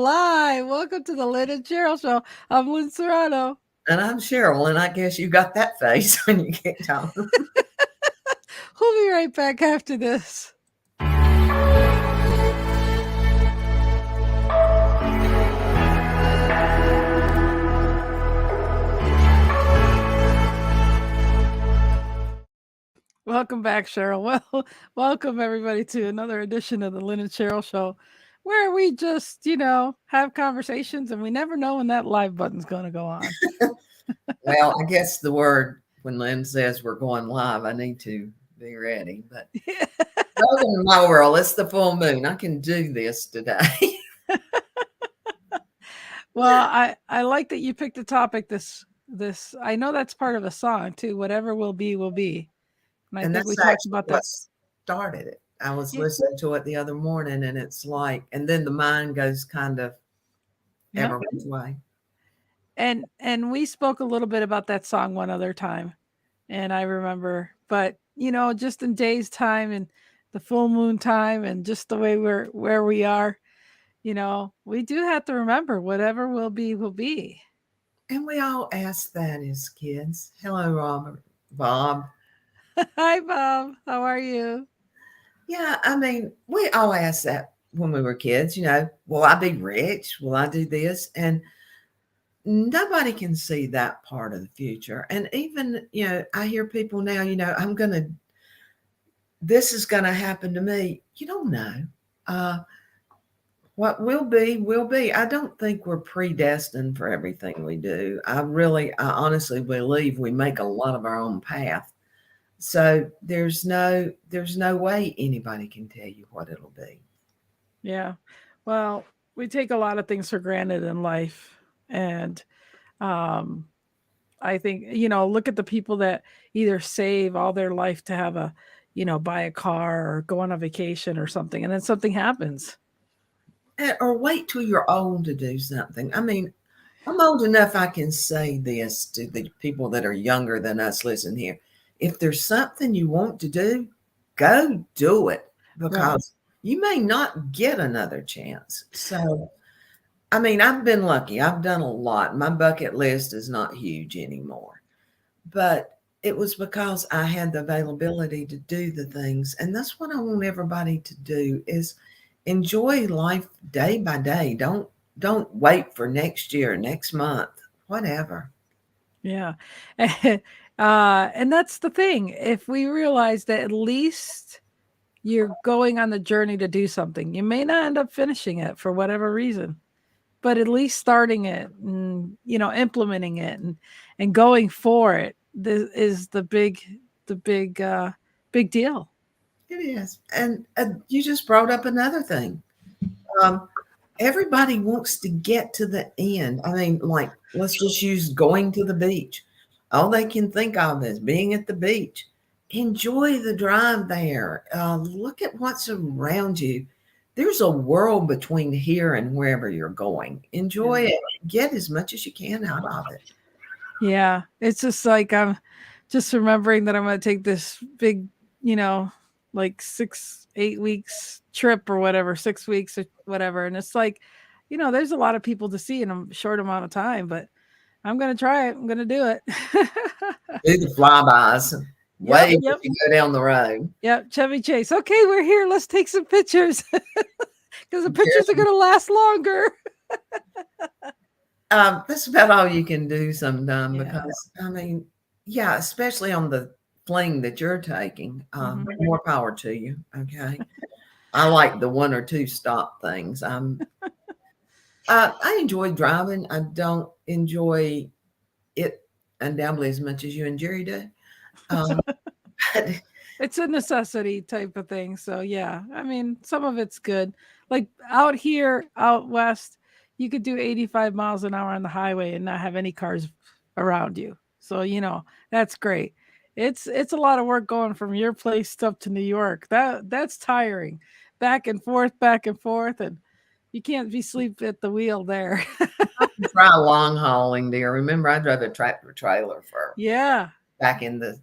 live. Welcome to the Lynn and Sheryl Show. I'm Lynn Serrano. And I'm Sheryl, and I guess you got that face when you get on. We'll be right back after this. Welcome back, Sheryl. Well, welcome everybody to another edition of the Lynn and Sheryl Show, where we just, have conversations and we never know when that live button's going to go on. Well, I guess the word when Lynn says we're going live, I need to be ready. But welcome to my world. It's the full moon. I can do this today. Well, I like that you picked the topic. This I know that's part of a song too. Whatever will be, will be. And I think that's we talked about what that. started it. I was listening to it the other morning, and it's like, and then the mind goes kind of every which way. And we spoke a little bit about that song one other time, and I remember, but just in days time and the full moon time and just the way where we are, we do have to remember whatever will be, will be. And we all ask that as kids. Hello, Bob. Hi, Bob. How are you? Yeah, I mean, we all asked that when we were kids, will I be rich? Will I do this? And nobody can see that part of the future. And even, I hear people now, this is going to happen to me. You don't know. What will be, will be. I don't think we're predestined for everything we do. I honestly believe we make a lot of our own path. So there's no way anybody can tell you what it'll be. Yeah. Well, we take a lot of things for granted in life. And I think, look at the people that either save all their life to have buy a car or go on a vacation or something, and then something happens. Or wait till you're old to do something. I mean, I'm old enough I can say this to the people that are younger than us listen here. If there's something you want to do, go do it, because you may not get another chance. So, I mean, I've been lucky. I've done a lot. My bucket list is not huge anymore, but it was because I had the availability to do the things. And that's what I want everybody to do, is enjoy life day by day. Don't wait for next year, next month, whatever. Yeah. And that's the thing. If we realize that at least you're going on the journey to do something, you may not end up finishing it for whatever reason, but at least starting it and, implementing it and going for it, this is the big deal. It is. And you just brought up another thing. Everybody wants to get to the end. I mean, like, let's just use going to the beach. All they can think of is being at the beach. Enjoy the drive there. Look at what's around you. There's a world between here and wherever you're going. Enjoy it. Get as much as you can out of it. Yeah. It's just like, I'm just remembering that I'm going to take this big, like 6-8 weeks trip or whatever, 6 weeks or whatever. And it's like, there's a lot of people to see in a short amount of time, but I'm going to try it. I'm going to do it. Do the flybys. Wave if you go down the road. Yep. Chevy Chase. Okay, we're here. Let's take some pictures, because the pictures are going to last longer. That's about all you can do sometimes, because, I mean, yeah, especially on the fling that you're taking, more power to you. Okay. I like the 1 or 2 stop things. I enjoy driving. I don't enjoy it undoubtedly as much as you and Jerry do. But it's a necessity type of thing. So yeah, I mean, some of it's good. Like out here, out west, you could do 85 miles an hour on the highway and not have any cars around you. So, that's great. It's a lot of work going from your place up to New York. That's tiring. Back and forth, and you can't be asleep at the wheel there. I can try long hauling, dear. Remember, I drove a tractor trailer for Yeah, back in the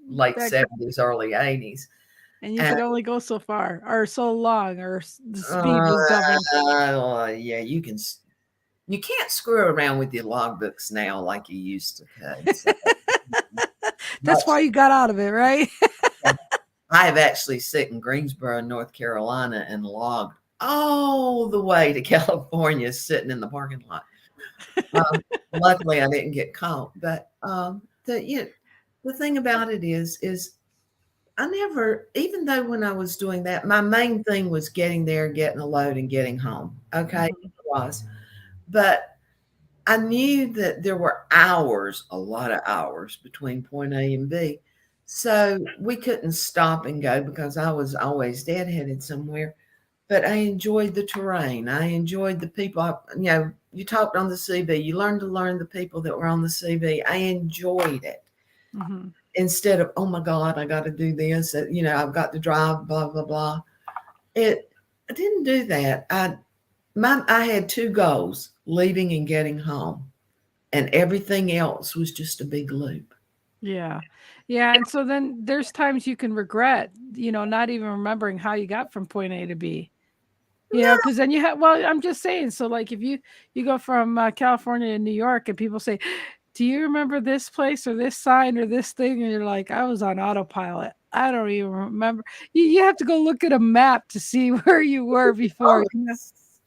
late 70s, early 80s. And you could only go so far or so long, or the speed was governed. Yeah, you can't screw around with your logbooks now like you used to could. So That's much. why you got out of it, right? I have actually sit in Greensboro, North Carolina, and logged all the way to California, sitting in the parking lot. Um, Luckily, I didn't get caught. But the thing about it is I never, even though when I was doing that, my main thing was getting there, getting a load, and getting home. Okay, Mhm. it was, but I knew that there were hours, a lot of hours between point A and B. So we couldn't stop and go because I was always deadheaded somewhere. But I enjoyed the terrain. I enjoyed the people. You talked on the CB. You learned to learn the people that were on the CB. I enjoyed it Mhm. instead of, oh my God, I got to do this. I've got to drive, blah, blah, blah. I didn't do that. I had two goals, leaving and getting home, and everything else was just a big loop. Yeah. Yeah, and so then there's times you can regret, not even remembering how you got from point A to B. No, Because then you have, well, I'm just saying, so like if you go from California to New York and people say, "Do you remember this place or this sign or this thing?" And you're like, "I was on autopilot. I don't even remember." You have to go look at a map to see where you were before.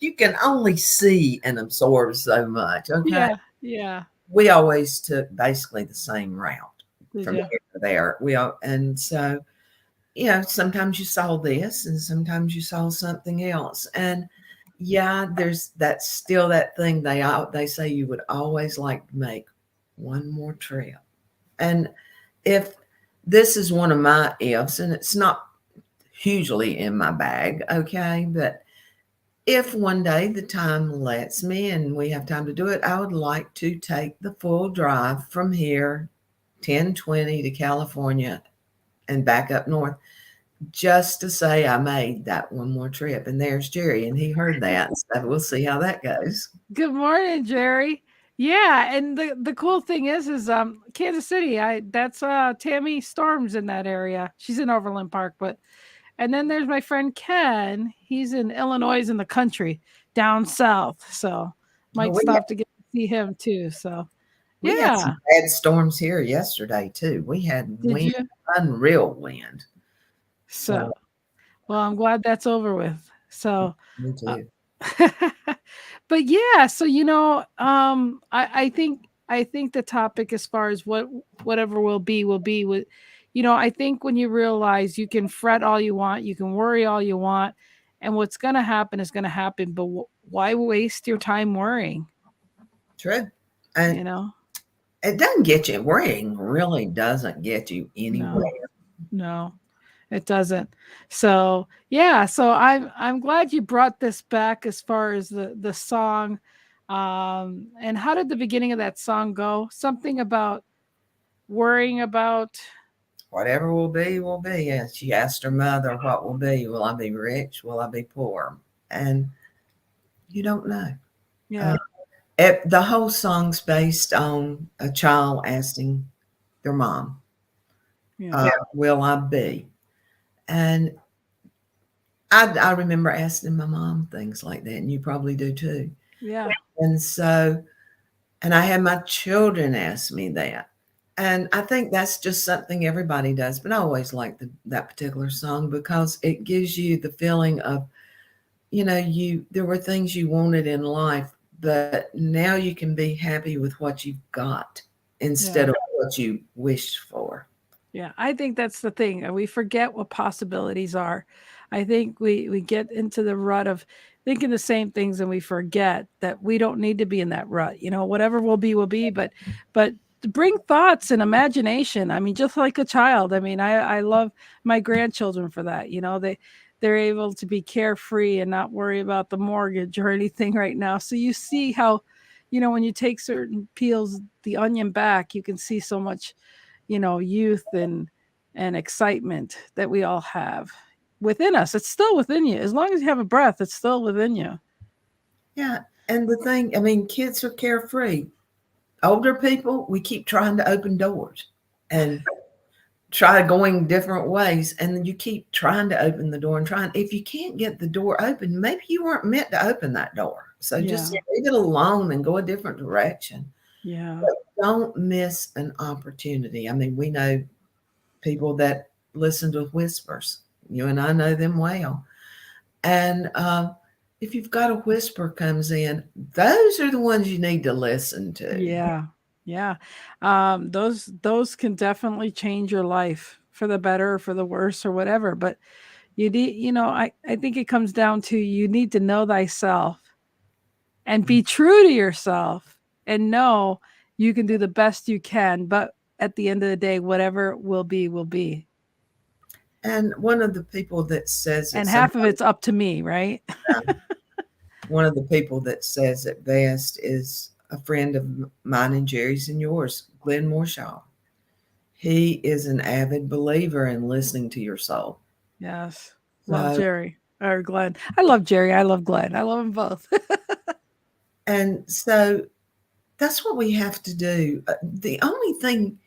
you can only see and absorb so much. Okay, Yeah, yeah. we always took basically the same route Did from you? here to there. And so sometimes you saw this, and sometimes you saw something else. And yeah, there's that's still that thing they say you would always like to make one more trip. And if this is one of my ifs, and it's not hugely in my bag, okay, but if one day the time lets me and we have time to do it, I would like to take the full drive from here, 1020 to California and back up north, just to say I made that one more trip. And there's Jerry, and he heard that. So we'll see how that goes. Good morning, Jerry. Yeah, and the cool thing is Kansas City. I That's Tammy Storms in that area. She's in Overland Park, but and then there's my friend Ken. He's in Illinois in the country down south. So Well, might stop to get to see him too. So we had some yeah. bad storms here yesterday too. We had Did wind, you? unreal wind. So So well, I'm glad that's over with. So me uh, too. but yeah, so I think the topic as far as whatever will be with, I think when you realize you can fret all you want, you can worry all you want, and what's going to happen is going to happen, but why waste your time worrying, True. you And know? it doesn't get you, worrying really doesn't get you anywhere. No. No. It doesn't. So, yeah, so I'm glad you brought this back as far as the song. And how did the beginning of that song go? Something about worrying about. Whatever will be, will be. And she asked her mother, what will be? Will I be rich? Will I be poor? And you don't know. Uh, Yeah. the whole song's based on a child asking their mom, Yeah. will I be? And I remember asking my mom things like that, and you probably do too. Yeah. And so, and I had my children ask me that. And I think that's just something everybody does. But I always like that particular song because it gives you the feeling of, there were things you wanted in life, but now you can be happy with what you've got instead Yeah. of what you wished for. Yeah, I think that's the thing. We forget what possibilities are. I think we get into the rut of thinking the same things, and we forget that we don't need to be in that rut. Whatever will be. But to bring thoughts and imagination. I mean, just like a child. I mean, I love my grandchildren for that. They're able to be carefree and not worry about the mortgage or anything right now. So you see how, when you take certain peels the onion back, you can see so much, youth and excitement that we all have within us. It's still within you. As long as you have a breath, it's still within you. Yeah. And the thing, I mean, kids are carefree. Older people, we keep trying to open doors. And try going different ways, and then you keep trying to open the door and trying. If you can't get the door open, maybe you weren't meant to open that door. So just Yeah. leave it alone and go a different direction. Yeah. But don't miss an opportunity. I mean, we know people that listen to whispers. You and I know them well. And if you've got a whisper comes in, those are the ones you need to listen to. Yeah. Yeah. Those can definitely change your life for the better or for the worse or whatever. But you need, I think it comes down to you need to know thyself and be true to yourself and know you can do the best you can. But at the end of the day, whatever will be, will be. And one of the people that says it, And half of it's up to me, right? one of the people that says it best is a friend of mine and Jerry's and yours, Glenn Morshaw. He is an avid believer in listening to your soul. Yes. Love So, Jerry or Glenn. I love Jerry. I love Glenn. I love them both. and so that's what we have to do. The only thing,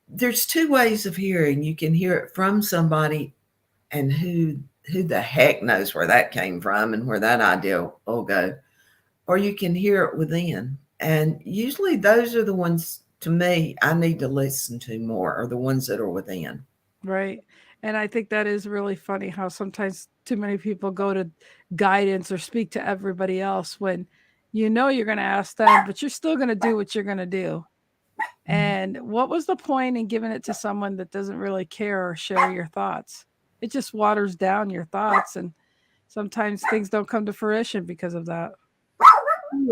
there's two ways of hearing. You can hear it from somebody, and who the heck knows where that came from and where that idea will go, or you can hear it within. And usually those are the ones, to me, I need to listen to more, are the ones that are within. Right. And I think that is really funny how sometimes too many people go to guidance or speak to everybody else when you're going to ask them, but you're still going to do what you're going to do. And what was the point in giving it to someone that doesn't really care or share your thoughts? It just waters down your thoughts. And sometimes things don't come to fruition because of that.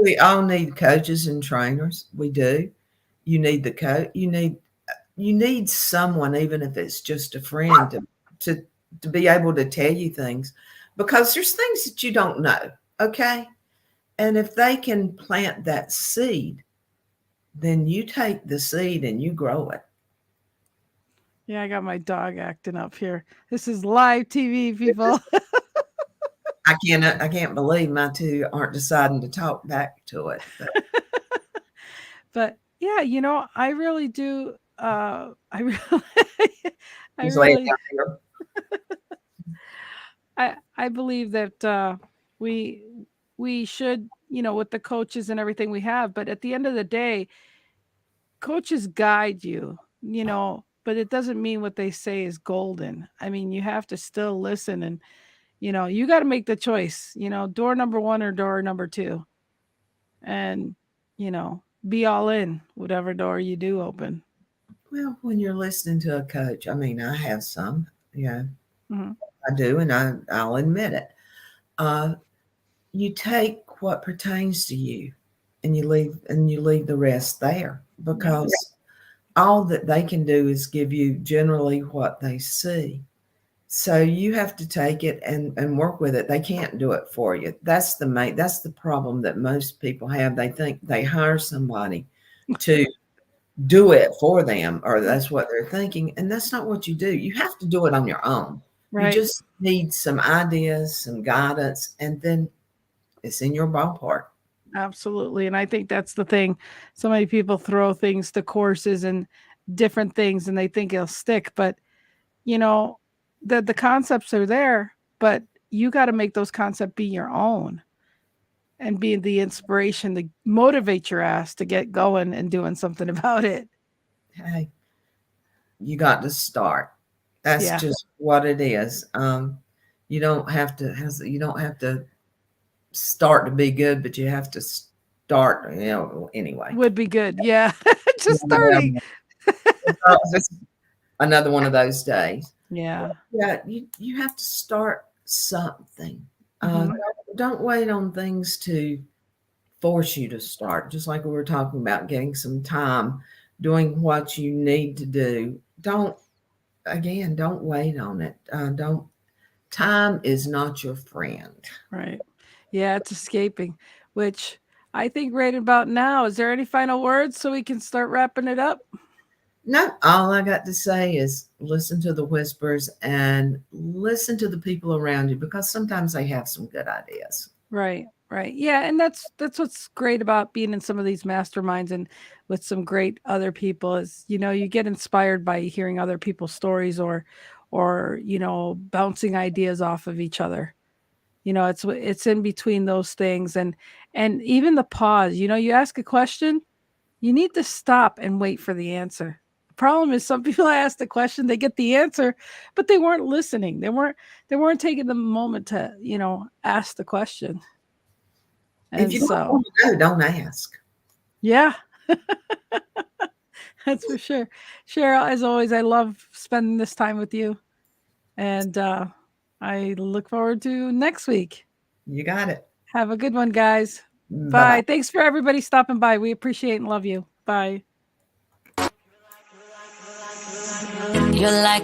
We all need coaches and trainers. We do. You need the coach. You need someone, even if it's just a friend, to to be able to tell you things, because there's things that you don't know. Okay, and if they can plant that seed, then you take the seed and you grow it. Yeah, I got my dog acting up here. This is live TV, people. I can't believe my two aren't deciding to talk back to it. But But yeah, I really do. I really, I he's laying really, down here. I believe that we we should, with the coaches and everything we have. But at the end of the day, coaches guide you, but it doesn't mean what they say is golden. I mean, you have to still listen, and you got to make the choice. Door number one or door number two, and be all in whatever door you do open. Well, when you're listening to a coach, I mean, I have some. Yeah, Hmm. I do, and I'll admit it. Uh, you take what pertains to you, and you leave the rest there, Yeah. because all that they can do is give you generally what they see. So you have to take it and work with it. They can't do it for you. That's the problem that most people have. They think they hire somebody to do it for them, or that's what they're thinking, and that's not what you do. You have to do it on your own. You Right. just need some ideas, some guidance, and then it's in your ballpark. Absolutely. And I think that's the thing. So many people throw things to courses and different things and they think it'll stick, but you know, the concepts are there, but you got to make those concepts be your own and be the inspiration to motivate your ass to get going and doing something about it. Hey, you got to start. That's Yeah. just what it is. You don't have to start to be good, but you have to start. Anyway. Would be good. Yeah. Just starting. Um, it's another one of those days. Yeah. Yeah, you have to start something. Uh, Hmm. don't wait on things to force you to start. Just like we were talking about, getting some time, doing what you need to do. Don't wait on it. Don't. Time is not your friend. Right. Yeah, it's escaping, which I think right about now. Is there any final words so we can start wrapping it up? No, all I got to say is listen to the whispers and listen to the people around you, because sometimes they have some good ideas. Right. Right. Yeah, and that's what's great about being in some of these masterminds and with some great other people is, you get inspired by hearing other people's stories or, bouncing ideas off of each other. It's in between those things and even the pause. You ask a question, you need to stop and wait for the answer. The problem is some people ask the question, they get the answer, but they weren't listening. They weren't taking the moment to, ask the question. If And you don't so, want to know, don't ask. yeah, that's for sure. Sheryl, as always, I love spending this time with you. And I look forward to next week. You got it. Have a good one, guys. Bye Bye. bye. Thanks for everybody stopping by. We appreciate and love you. Bye. You're like